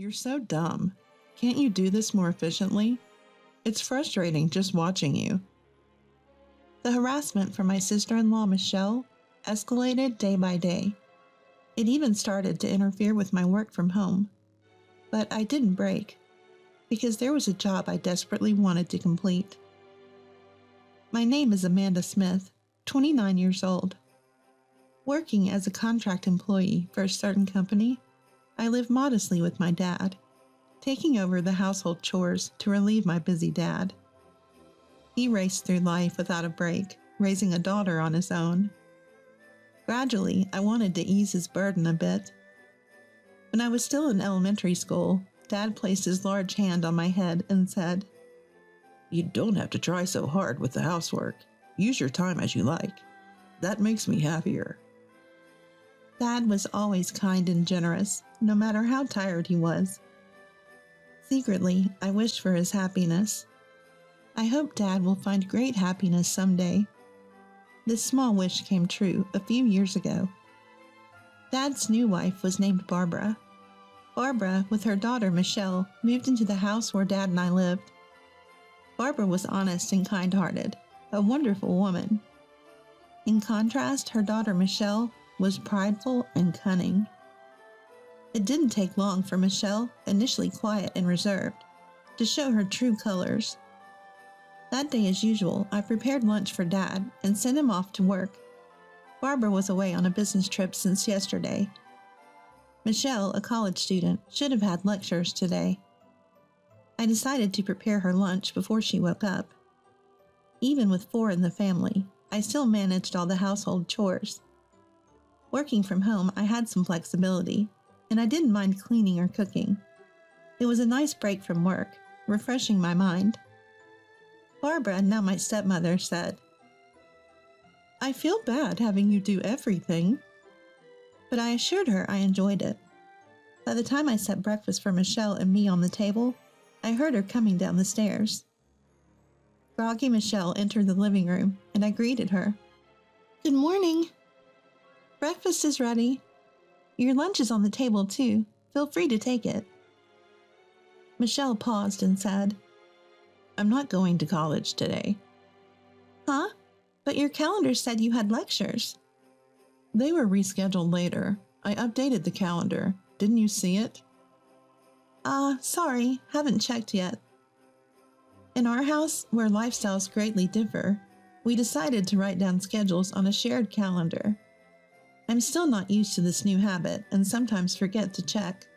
You're so dumb. Can't you do this more efficiently? It's frustrating just watching you. The harassment from my sister-in-law, Michelle, escalated day by day. It even started to interfere with my work from home. But I didn't break, because there was a job I desperately wanted to complete. My name is Amanda Smith, 29 years old. Working as a contract employee for a certain company, I live modestly with my dad, taking over the household chores to relieve my busy dad. He raced through life without a break, raising a daughter on his own. Gradually, I wanted to ease his burden a bit. When I was still in elementary school, Dad placed his large hand on my head and said, "You don't have to try so hard with the housework. Use your time as you like. That makes me happier." Dad was always kind and generous, no matter how tired he was. Secretly, I wished for his happiness. I hope Dad will find great happiness someday. This small wish came true a few years ago. Dad's new wife was named Barbara. Barbara, with her daughter Michelle, moved into the house where Dad and I lived. Barbara was honest and kind-hearted, a wonderful woman. In contrast, her daughter Michelle was prideful and cunning. It didn't take long for Michelle, initially quiet and reserved, to show her true colors. That day, as usual, I prepared lunch for Dad and sent him off to work. Barbara was away on a business trip since yesterday. Michelle, a college student, should have had lectures today. I decided to prepare her lunch before she woke up. Even with 4 in the family, I still managed all the household chores. Working from home, I had some flexibility, and I didn't mind cleaning or cooking. It was a nice break from work, refreshing my mind. Barbara, now my stepmother, said, "I feel bad having you do everything." But I assured her I enjoyed it. By the time I set breakfast for Michelle and me on the table, I heard her coming down the stairs. Groggy Michelle entered the living room, and I greeted her. "Good morning. Breakfast is ready. Your lunch is on the table, too. Feel free to take it." Michelle paused and said, "I'm not going to college today." "Huh? But your calendar said you had lectures." "They were rescheduled later. I updated the calendar. Didn't you see it?" Sorry, haven't checked yet." In our house, where lifestyles greatly differ, we decided to write down schedules on a shared calendar. I'm still not used to this new habit and sometimes forget to check.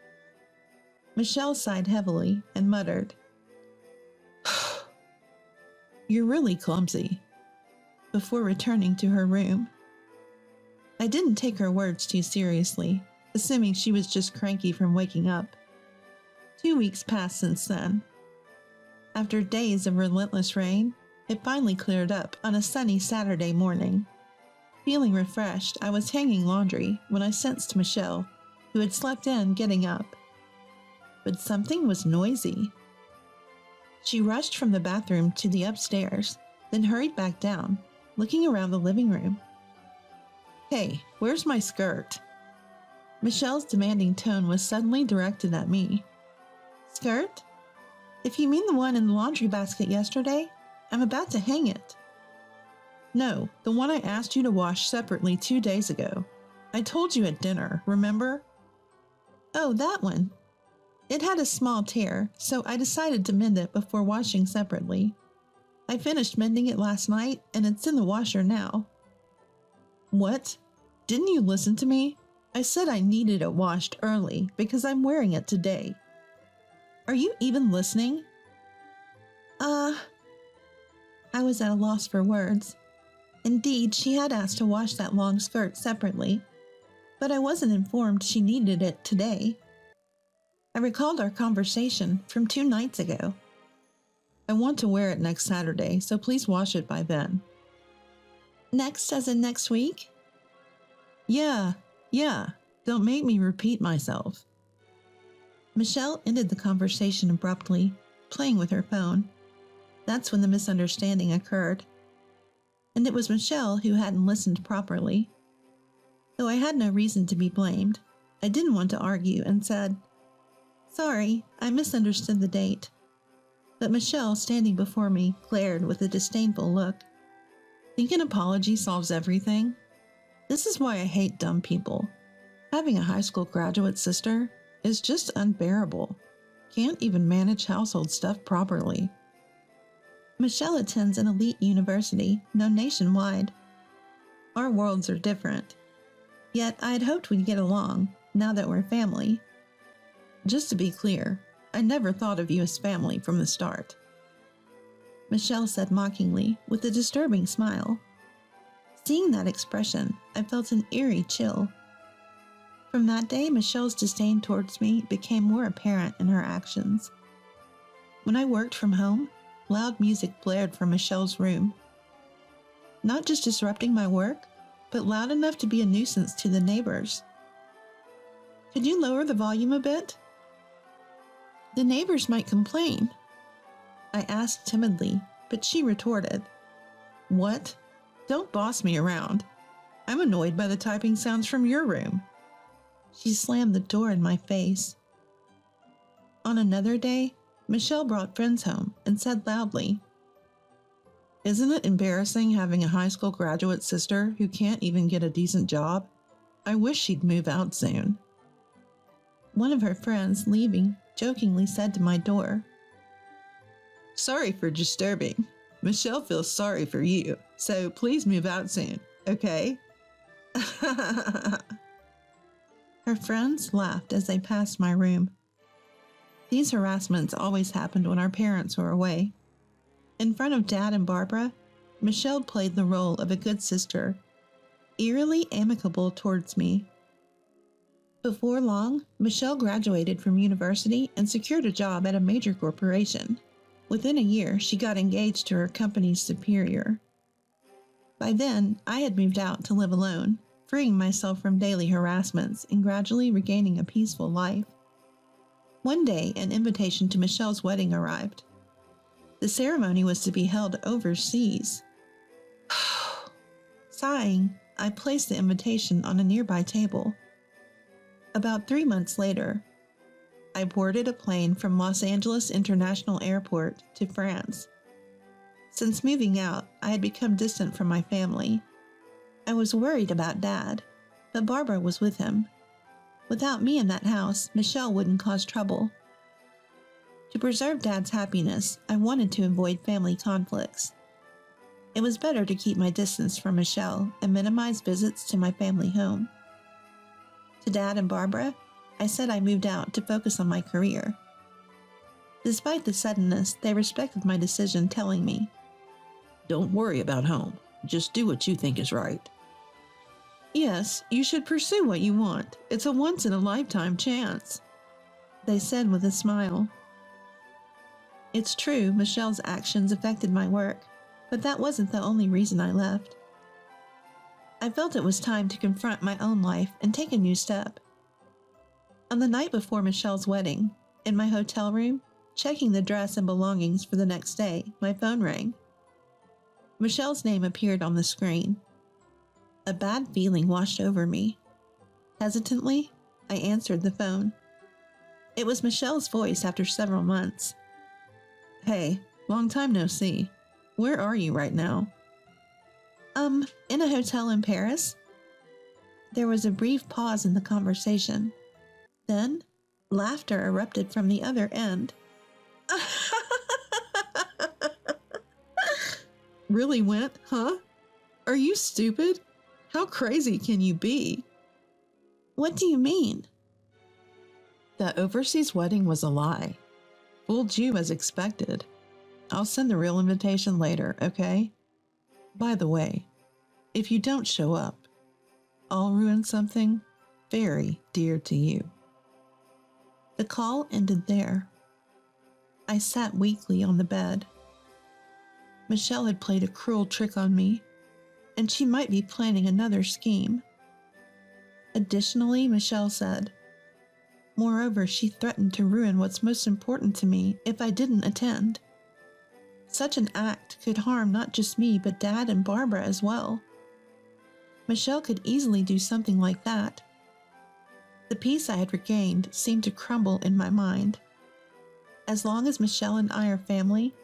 Michelle sighed heavily and muttered, "You're really clumsy," before returning to her room. I didn't take her words too seriously, assuming she was just cranky from waking up. 2 weeks passed since then. After days of relentless rain, it finally cleared up on a sunny Saturday morning. Feeling refreshed, I was hanging laundry when I sensed Michelle, who had slept in, getting up. But something was noisy. She rushed from the bathroom to the upstairs, then hurried back down, looking around the living room. "Hey, where's my skirt?" Michelle's demanding tone was suddenly directed at me. "Skirt? If you mean the one in the laundry basket yesterday, I'm about to hang it." "No, the one I asked you to wash separately 2 days ago. I told you at dinner, remember?" "Oh, that one. It had a small tear, so I decided to mend it before washing separately. I finished mending it last night, and it's in the washer now." "What? Didn't you listen to me? I said I needed it washed early because I'm wearing it today. Are you even listening?" I was at a loss for words. Indeed, she had asked to wash that long skirt separately, but I wasn't informed she needed it today. I recalled our conversation from 2 nights ago. "I want to wear it next Saturday, so please wash it by then." "Next as in next week?" Yeah. Don't make me repeat myself." Michelle ended the conversation abruptly, playing with her phone. That's when the misunderstanding occurred. And it was Michelle who hadn't listened properly. Though I had no reason to be blamed, I didn't want to argue and said, Sorry, I misunderstood the date. But Michelle, standing before me, glared with a disdainful look. Think an apology solves everything? This is why I hate dumb people. Having a high school graduate sister is just unbearable. Can't even manage household stuff properly. Michelle attends an elite university, known nationwide. Our worlds are different. Yet I'd hoped we'd get along, now that we're family. Just to be clear, I never thought of you as family from the start. Michelle said mockingly, with a disturbing smile. Seeing that expression, I felt an eerie chill. From that day, Michelle's disdain towards me became more apparent in her actions. When I worked from home, loud music blared from Michelle's room. Not just disrupting my work, but loud enough to be a nuisance to the neighbors. Could you lower the volume a bit? The neighbors might complain. I asked timidly, but she retorted. What? Don't boss me around. I'm annoyed by the typing sounds from your room. She slammed the door in my face. On another day, Michelle brought friends home and said loudly, Isn't it embarrassing having a high school graduate sister who can't even get a decent job? I wish she'd move out soon. One of her friends, leaving, jokingly said to my door, Sorry for disturbing. Michelle feels sorry for you, so please move out soon, okay? Her friends laughed as they passed my room. These harassments always happened when our parents were away. In front of Dad and Barbara, Michelle played the role of a good sister, eerily amicable towards me. Before long, Michelle graduated from university and secured a job at a major corporation. Within a year, she got engaged to her company's superior. By then, I had moved out to live alone, freeing myself from daily harassments and gradually regaining a peaceful life. One day, an invitation to Michelle's wedding arrived. The ceremony was to be held overseas. Sighing, I placed the invitation on a nearby table. About 3 months later, I boarded a plane from Los Angeles International Airport to France. Since moving out, I had become distant from my family. I was worried about Dad, but Barbara was with him. Without me in that house, Michelle wouldn't cause trouble. To preserve Dad's happiness, I wanted to avoid family conflicts. It was better to keep my distance from Michelle and minimize visits to my family home. To Dad and Barbara, I said I moved out to focus on my career. Despite the suddenness, they respected my decision, telling me, Don't worry about home. Just do what you think is right. Yes, you should pursue what you want. It's a once-in-a-lifetime chance, they said with a smile. It's true, Michelle's actions affected my work, but that wasn't the only reason I left. I felt it was time to confront my own life and take a new step. On the night before Michelle's wedding, in my hotel room, checking the dress and belongings for the next day, my phone rang. Michelle's name appeared on the screen. A bad feeling washed over me. Hesitantly, I answered the phone. It was Michelle's voice after several months. Hey, long time no see. Where are you right now? In a hotel in Paris. There was a brief pause in the conversation. Then, laughter erupted from the other end. Really went, huh? Are you stupid? How crazy can you be? What do you mean? That overseas wedding was a lie. Fooled you as expected. I'll send the real invitation later, okay? By the way, if you don't show up, I'll ruin something very dear to you. The call ended there. I sat weakly on the bed. Michelle had played a cruel trick on me, and she might be planning another scheme. Additionally, Michelle said, moreover, she threatened to ruin what's most important to me if I didn't attend. Such an act could harm not just me, but Dad and Barbara as well. Michelle could easily do something like that. The peace I had regained seemed to crumble in my mind. As long as Michelle and I are family,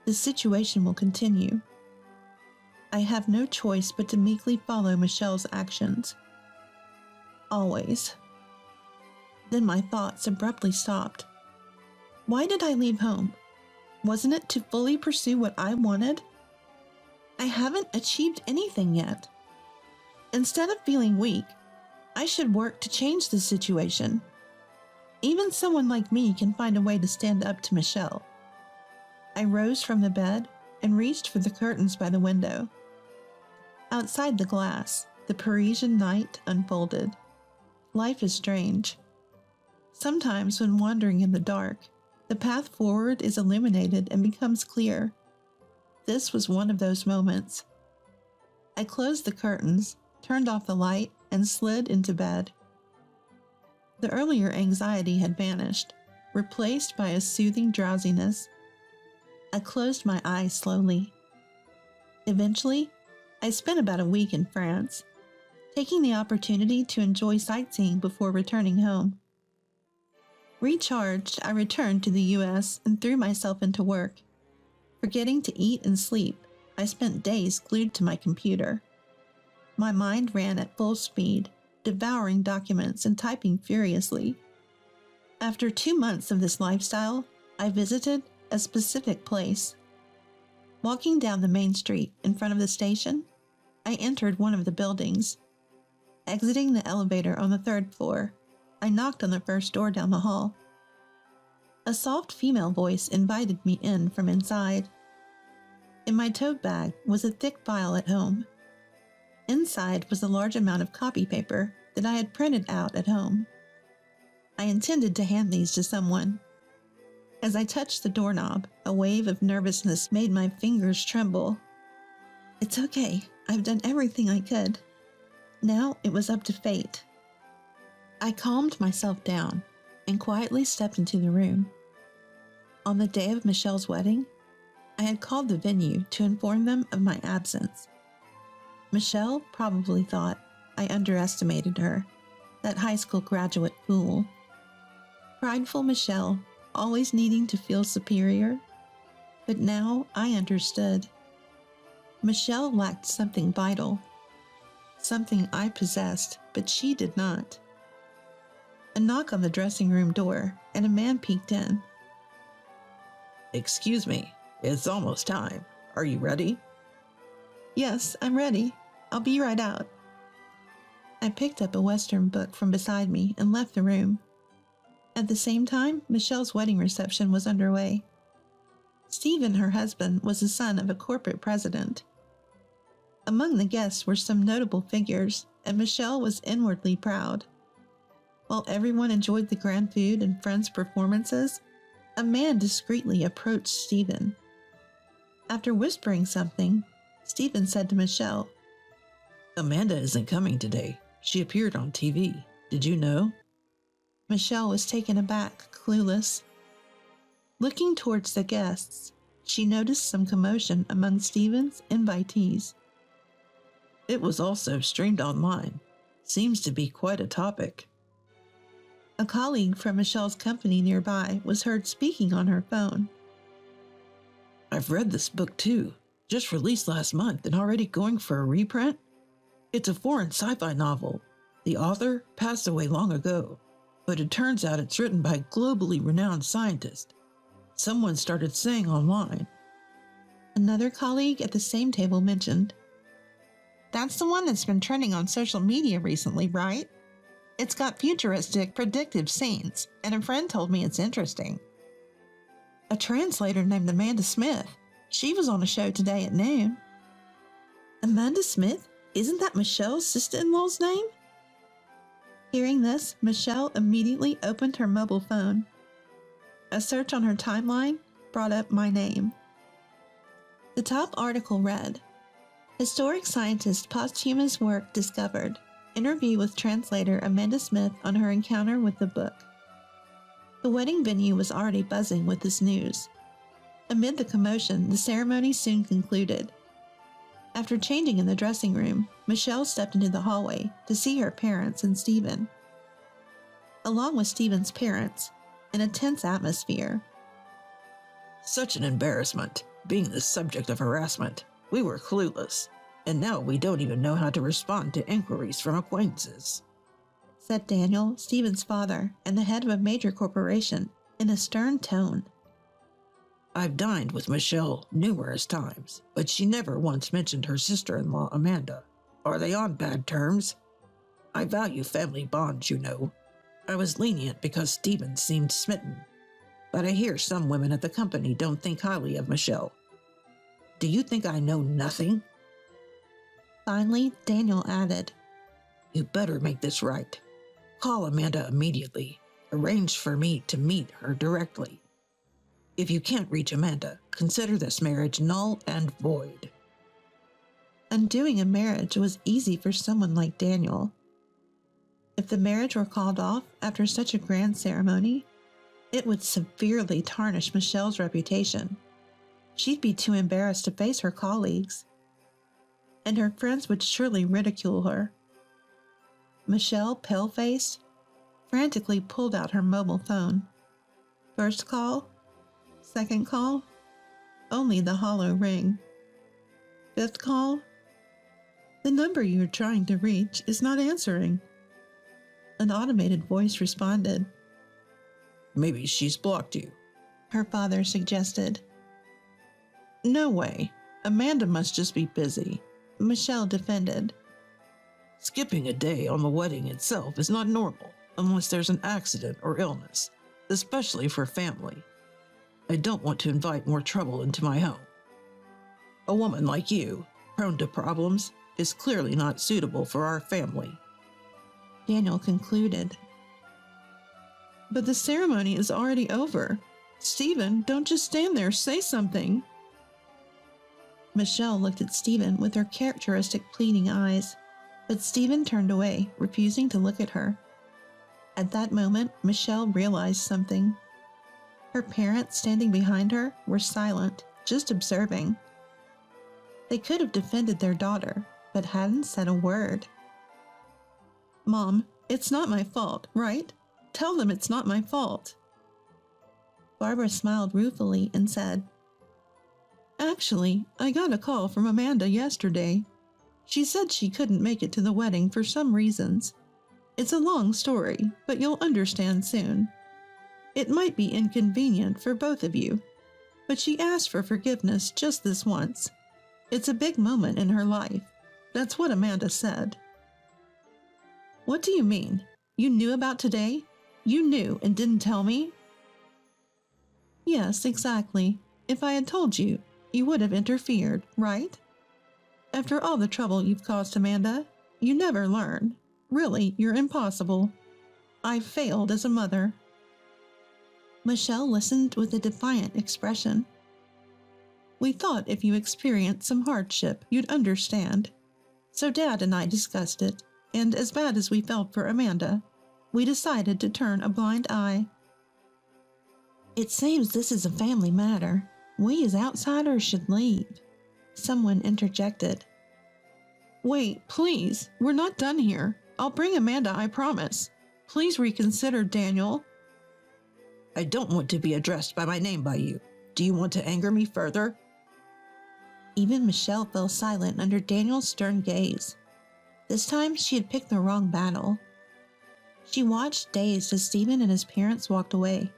this situation will continue. I have no choice but to meekly follow Michelle's actions. Always. Then my thoughts abruptly stopped. Why did I leave home? Wasn't it to fully pursue what I wanted? I haven't achieved anything yet. Instead of feeling weak, I should work to change the situation. Even someone like me can find a way to stand up to Michelle. I rose from the bed and reached for the curtains by the window. Outside the glass, the Parisian night unfolded. Life is strange. Sometimes when wandering in the dark, the path forward is illuminated and becomes clear. This was one of those moments. I closed the curtains, turned off the light, and slid into bed. The earlier anxiety had vanished, replaced by a soothing drowsiness. I closed my eyes slowly. Eventually, I spent about a week in France, taking the opportunity to enjoy sightseeing before returning home. Recharged, I returned to the U.S. and threw myself into work. Forgetting to eat and sleep, I spent days glued to my computer. My mind ran at full speed, devouring documents and typing furiously. After 2 months of this lifestyle, I visited a specific place. Walking down the main street in front of the station, I entered one of the buildings. Exiting the elevator on the 3rd floor, I knocked on the first door down the hall. A soft female voice invited me in from inside. In my tote bag was a thick file at home. Inside was a large amount of copy paper that I had printed out at home. I intended to hand these to someone. As I touched the doorknob, a wave of nervousness made my fingers tremble. It's okay, I've done everything I could. Now it was up to fate. I calmed myself down and quietly stepped into the room. On the day of Michelle's wedding, I had called the venue to inform them of my absence. Michelle probably thought I underestimated her, that high school graduate fool. Prideful Michelle, always needing to feel superior. But now I understood. Michelle lacked something vital, something I possessed, but she did not. A knock on the dressing room door, and a man peeked in. Excuse me, it's almost time. Are you ready? Yes, I'm ready. I'll be right out. I picked up a Western book from beside me and left the room. At the same time, Michelle's wedding reception was underway. Stephen, her husband, was the son of a corporate president. Among the guests were some notable figures, and Michelle was inwardly proud. While everyone enjoyed the grand food and friends' performances, a man discreetly approached Stephen. After whispering something, Stephen said to Michelle, Amanda isn't coming today. She appeared on TV. Did you know? Michelle was taken aback, clueless. Looking towards the guests, she noticed some commotion among Stephen's invitees. It was also streamed online. Seems to be quite a topic. A colleague from Michelle's company nearby was heard speaking on her phone. I've read this book too, just released last month and already going for a reprint. It's a foreign sci-fi novel. The author passed away long ago, but it turns out it's written by a globally renowned scientist. Someone started saying online. Another colleague at the same table mentioned, That's the one that's been trending on social media recently, right? It's got futuristic, predictive scenes, and a friend told me it's interesting. A translator named Amanda Smith. She was on a show today at noon. Amanda Smith? Isn't that Michelle's sister-in-law's name? Hearing this, Michelle immediately opened her mobile phone. A search on her timeline brought up my name. The top article read, Historic scientist posthumous work discovered. Interview with translator Amanda Smith on her encounter with the book. The wedding venue was already buzzing with this news. Amid the commotion, the ceremony soon concluded. After changing in the dressing room, Michelle stepped into the hallway to see her parents and Stephen. along with Stephen's parents, in a tense atmosphere. Such an embarrassment, being the subject of harassment. We were clueless, and now we don't even know how to respond to inquiries from acquaintances, said Daniel, Stephen's father, and the head of a major corporation, in a stern tone. I've dined with Michelle numerous times, but she never once mentioned her sister-in-law, Amanda. Are they on bad terms? I value family bonds, you know. I was lenient because Stephen seemed smitten, but I hear some women at the company don't think highly of Michelle. Do you think I know nothing? Finally, Daniel added, You better make this right. Call Amanda immediately. Arrange for me to meet her directly. If you can't reach Amanda, consider this marriage null and void. Undoing a marriage was easy for someone like Daniel. If the marriage were called off after such a grand ceremony, it would severely tarnish Michelle's reputation. She'd be too embarrassed to face her colleagues, and her friends would surely ridicule her. Michelle, pale-faced, frantically pulled out her mobile phone. First call, second call, only the hollow ring. Fifth call, the number you're trying to reach is not answering. An automated voice responded. Maybe she's blocked you, her father suggested. No way. Amanda must just be busy, Michelle defended. Skipping a day on the wedding itself is not normal unless there's an accident or illness, especially for family. I don't want to invite more trouble into my home. A woman like you, prone to problems, is clearly not suitable for our family, Daniel concluded. But the ceremony is already over. Stephen, don't just stand there, say something. Michelle looked at Stephen with her characteristic pleading eyes, but Stephen turned away, refusing to look at her. At that moment, Michelle realized something. Her parents, standing behind her, were silent, just observing. They could have defended their daughter, but hadn't said a word. Mom, it's not my fault, right? Tell them it's not my fault. Barbara smiled ruefully and said, Actually, I got a call from Amanda yesterday. She said she couldn't make it to the wedding for some reasons. It's a long story, but you'll understand soon. It might be inconvenient for both of you, but she asked for forgiveness just this once. It's a big moment in her life. That's what Amanda said. What do you mean? You knew about today? You knew and didn't tell me? Yes, exactly. If I had told you, you would have interfered, right? After all the trouble you've caused Amanda, you never learn. Really, you're impossible. I failed as a mother. Michelle listened with a defiant expression. We thought if you experienced some hardship, you'd understand. So Dad and I discussed it, and as bad as we felt for Amanda, we decided to turn a blind eye. It seems this is a family matter. We as outsiders should leave, someone interjected. Wait, please, we're not done here. I'll bring Amanda, I promise. Please reconsider, Daniel. I don't want to be addressed by my name by you. Do you want to anger me further? Even Michelle fell silent under Daniel's stern gaze. This time she had picked the wrong battle. She watched dazed as Stephen and his parents walked away.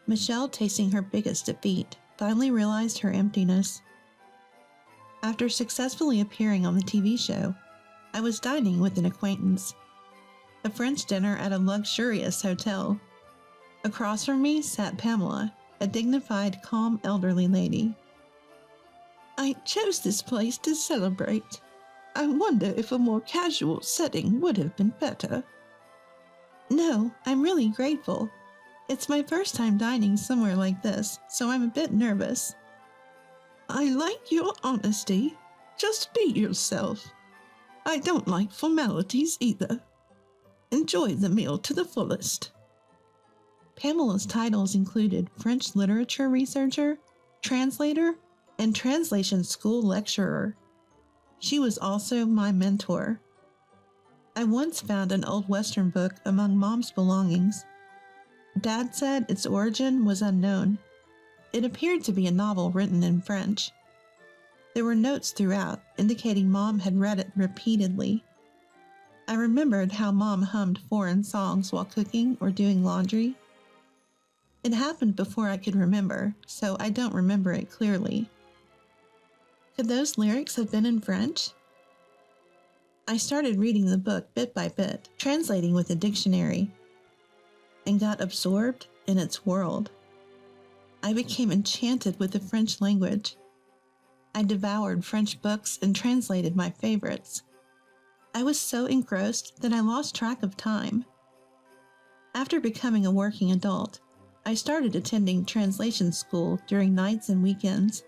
Michelle, tasting her biggest defeat, finally realized her emptiness. After successfully appearing on the TV show, I was dining with an acquaintance. A French dinner at a luxurious hotel. Across from me sat Pamela, a dignified, calm elderly lady. I chose this place to celebrate. I wonder if a more casual setting would have been better. No, I'm really grateful. It's my first time dining somewhere like this, so I'm a bit nervous. I like your honesty. Just be yourself. I don't like formalities either. Enjoy the meal to the fullest. Pamela's titles included French literature researcher, translator, and translation school lecturer. She was also my mentor. I once found an old Western book among Mom's belongings. Dad said its origin was unknown. It appeared to be a novel written in French. There were notes throughout indicating Mom had read it repeatedly. I remembered how Mom hummed foreign songs while cooking or doing laundry. It happened before I could remember, so I don't remember it clearly. Could those lyrics have been in French? I started reading the book bit by bit, translating with a dictionary, and got absorbed in its world. I became enchanted with the French language. I devoured French books and translated my favorites. I was so engrossed that I lost track of time. After becoming a working adult, I started attending translation school during nights and weekends.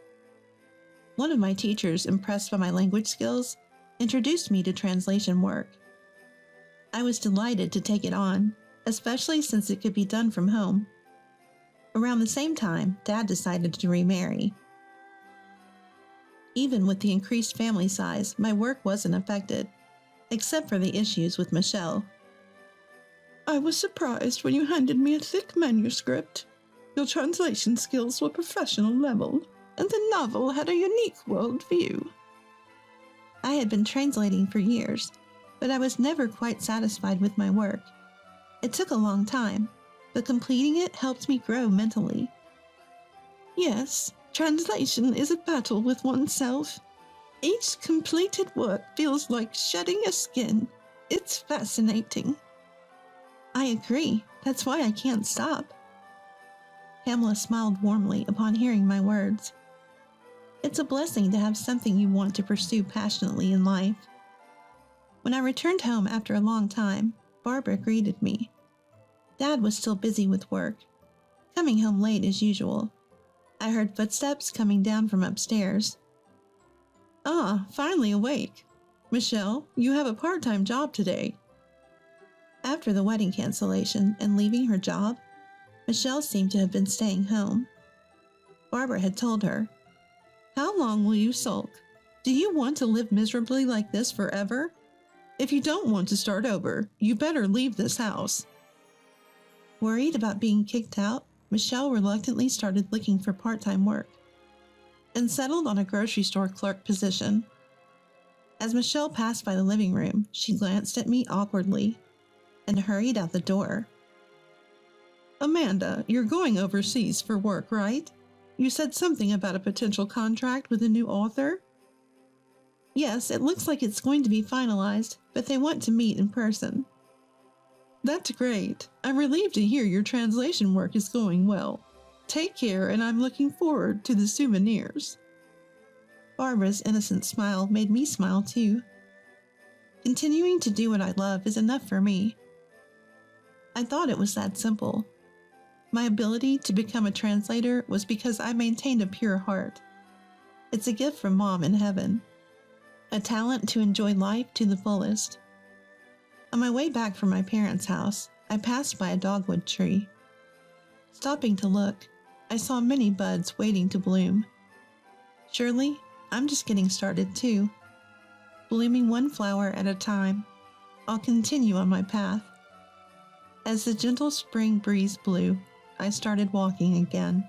One of my teachers, impressed by my language skills, introduced me to translation work. I was delighted to take it on, especially since it could be done from home. Around the same time, Dad decided to remarry. Even with the increased family size, my work wasn't affected, except for the issues with Michelle. I was surprised when you handed me a thick manuscript. Your translation skills were professional level, and the novel had a unique worldview. I had been translating for years, but I was never quite satisfied with my work. It took a long time, but completing it helped me grow mentally. Yes, translation is a battle with oneself. Each completed work feels like shedding a skin. It's fascinating. I agree. That's why I can't stop. Pamela smiled warmly upon hearing my words. It's a blessing to have something you want to pursue passionately in life. When I returned home after a long time, Barbara greeted me. Dad was still busy with work, coming home late as usual. I heard footsteps coming down from upstairs. Ah, finally awake. Michelle, you have a part-time job today. After the wedding cancellation and leaving her job, Michelle seemed to have been staying home. Barbara had told her, "How long will you sulk? Do you want to live miserably like this forever? If you don't want to start over, you better leave this house." Worried about being kicked out, Michelle reluctantly started looking for part-time work and settled on a grocery store clerk position. As Michelle passed by the living room, she glanced at me awkwardly and hurried out the door. Amanda, you're going overseas for work, right? You said something about a potential contract with a new author? Yes, it looks like it's going to be finalized, but they want to meet in person. That's great. I'm relieved to hear your translation work is going well. Take care, and I'm looking forward to the souvenirs. Barbara's innocent smile made me smile too. Continuing to do what I love is enough for me. I thought it was that simple. My ability to become a translator was because I maintained a pure heart. It's a gift from Mom in heaven. A talent to enjoy life to the fullest. On my way back from my parents' house, I passed by a dogwood tree. Stopping to look, I saw many buds waiting to bloom. Surely, I'm just getting started too. Blooming one flower at a time, I'll continue on my path. As the gentle spring breeze blew, I started walking again.